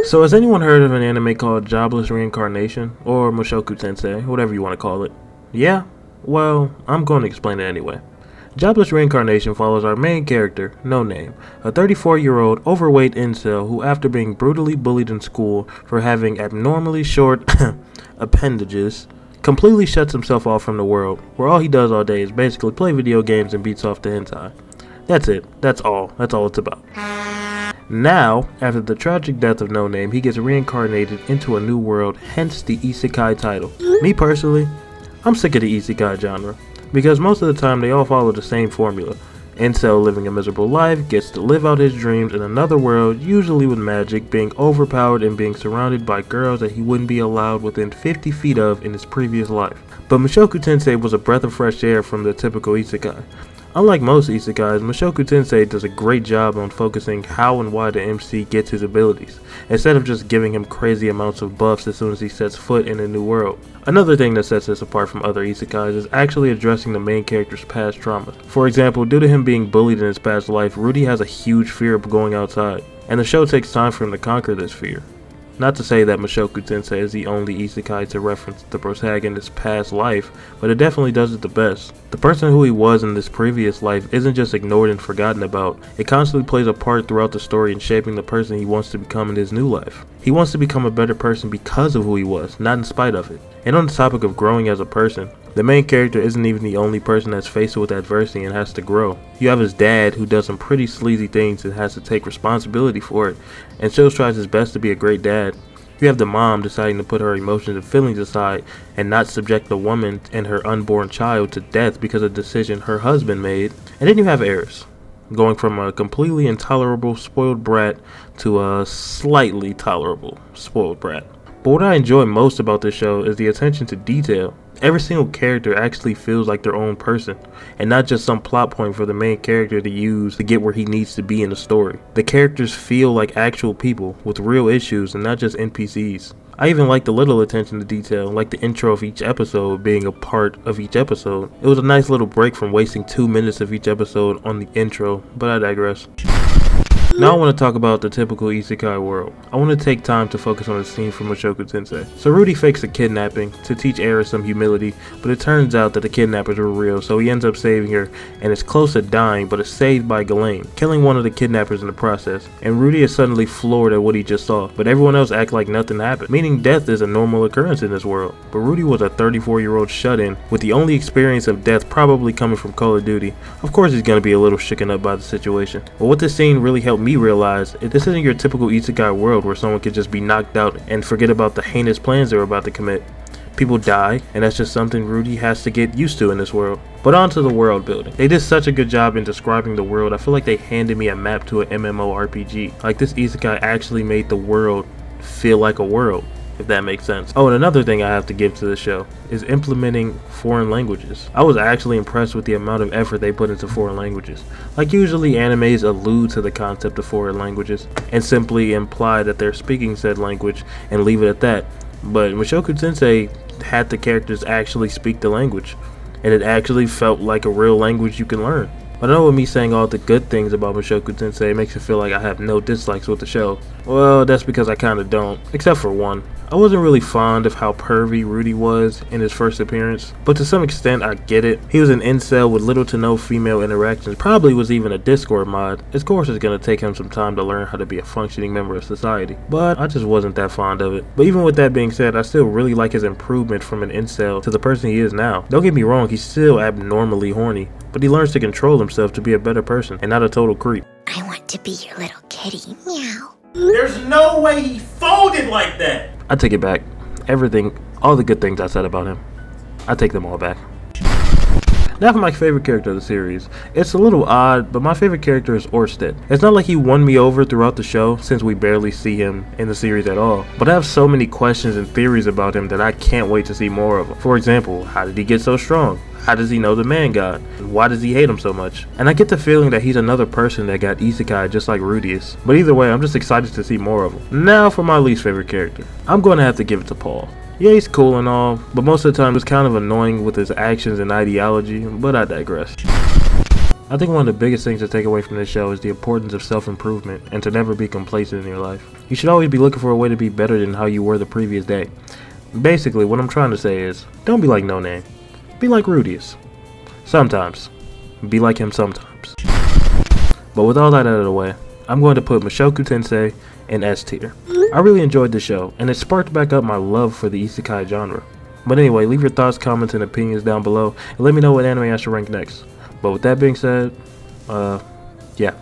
So has anyone heard of an anime called Jobless Reincarnation, or Mushoku Tensei, whatever you want to call it? Yeah? Well, I'm going to explain it anyway. Jobless Reincarnation follows our main character, No Name, a 34-year-old overweight incel who, after being brutally bullied in school for having abnormally short appendages, completely shuts himself off from the world, where all he does all day is basically play video games and beats off the hentai. That's it. That's all it's about. Now, after the tragic death of No Name, he gets reincarnated into a new world, hence the isekai title. Me personally, I'm sick of the isekai genre, because most of the time they all follow the same formula. Incel living a miserable life gets to live out his dreams in another world, usually with magic, being overpowered and being surrounded by girls that he wouldn't be allowed within 50 feet of in his previous life. But Mushoku Tensei was a breath of fresh air from the typical isekai. Unlike most isekais, Mushoku Tensei does a great job on focusing how and why the MC gets his abilities, instead of just giving him crazy amounts of buffs as soon as he sets foot in a new world. Another thing that sets this apart from other isekais is actually addressing the main character's past traumas. For example, due to him being bullied in his past life, Rudy has a huge fear of going outside, and the show takes time for him to conquer this fear. Not to say that Mushoku Tensei is the only isekai to reference the protagonist's past life, but it definitely does it the best. The person who he was in this previous life isn't just ignored and forgotten about, it constantly plays a part throughout the story in shaping the person he wants to become in his new life. He wants to become a better person because of who he was, not in spite of it. And on the topic of growing as a person, the main character isn't even the only person that's faced with adversity and has to grow. You have his dad, who does some pretty sleazy things and has to take responsibility for it, and still tries his best to be a great dad. You have the mom deciding to put her emotions and feelings aside and not subject the woman and her unborn child to death because of a decision her husband made. And then you have Eris, going from a completely intolerable spoiled brat to a slightly tolerable spoiled brat. But what I enjoy most about this show is the attention to detail. Every single character actually feels like their own person, and not just some plot point for the main character to use to get where he needs to be in the story. The characters feel like actual people with real issues and not just NPCs. I even like the little attention to detail, like the intro of each episode being a part of each episode. It was a nice little break from wasting 2 minutes of each episode on the intro, but I digress. Now I want to talk about the typical isekai world. I want to take time to focus on a scene from Mushoku Tensei. So Rudy fakes a kidnapping to teach Eris some humility, but it turns out that the kidnappers were real, so he ends up saving her and is close to dying, but is saved by Ghislaine, killing one of the kidnappers in the process. And Rudy is suddenly floored at what he just saw, but everyone else act like nothing happened, meaning death is a normal occurrence in this world. But Rudy was a 34-year-old shut-in, with the only experience of death probably coming from Call of Duty. Of course he's going to be a little shaken up by the situation. But what this scene really helped me realize, this isn't your typical isekai world where someone could just be knocked out and forget about the heinous plans they're about to commit. People die, and that's just something Rudy has to get used to in this world. But on to the world building. They did such a good job in describing the world. I feel like they handed me a map to an MMORPG. Like, this isekai actually made the world feel like a world, if that makes sense. Oh, and another thing I have to give to the show is implementing foreign languages. I was actually impressed with the amount of effort they put into foreign languages. Like, usually animes allude to the concept of foreign languages and simply imply that they're speaking said language and leave it at that. But Mushoku Tensei had the characters actually speak the language, and it actually felt like a real language you can learn. But I know with me saying all the good things about Mushoku Tensei, it makes it feel like I have no dislikes with the show. Well, that's because I kinda don't, except for one. I wasn't really fond of how pervy Rudy was in his first appearance, but to some extent I get it. He was an incel with little to no female interactions, probably was even a Discord mod. Of course it's gonna take him some time to learn how to be a functioning member of society, but I just wasn't that fond of it. But even with that being said, I still really like his improvement from an incel to the person he is now. Don't get me wrong, he's still abnormally horny, but he learns to control himself to be a better person and not a total creep. I want to be your little kitty. Meow. There's no way he folded like that! I take it back. Everything, all the good things I said about him, I take them all back. Now for my favorite character of the series. It's a little odd, but my favorite character is Orsted. It's not like he won me over throughout the show, since we barely see him in the series at all, but I have so many questions and theories about him that I can't wait to see more of them. For example, how did he get so strong? How does he know the man god? Why does he hate him so much? And I get the feeling that he's another person that got isekai just like Rudy is. But either way, I'm just excited to see more of him. Now for my least favorite character. I'm going to have to give it to Paul. Yeah, he's cool and all, but most of the time it's kind of annoying with his actions and ideology, but I digress. I think one of the biggest things to take away from this show is the importance of self-improvement and to never be complacent in your life. You should always be looking for a way to be better than how you were the previous day. Basically, what I'm trying to say is, don't be like No Name. Be like Rudius. Sometimes. Be like him sometimes. But with all that out of the way, I'm going to put Mushoku Tensei in S tier. I really enjoyed the show, and it sparked back up my love for the isekai genre. But anyway, leave your thoughts, comments, and opinions down below, and let me know what anime I should rank next. But with that being said, yeah.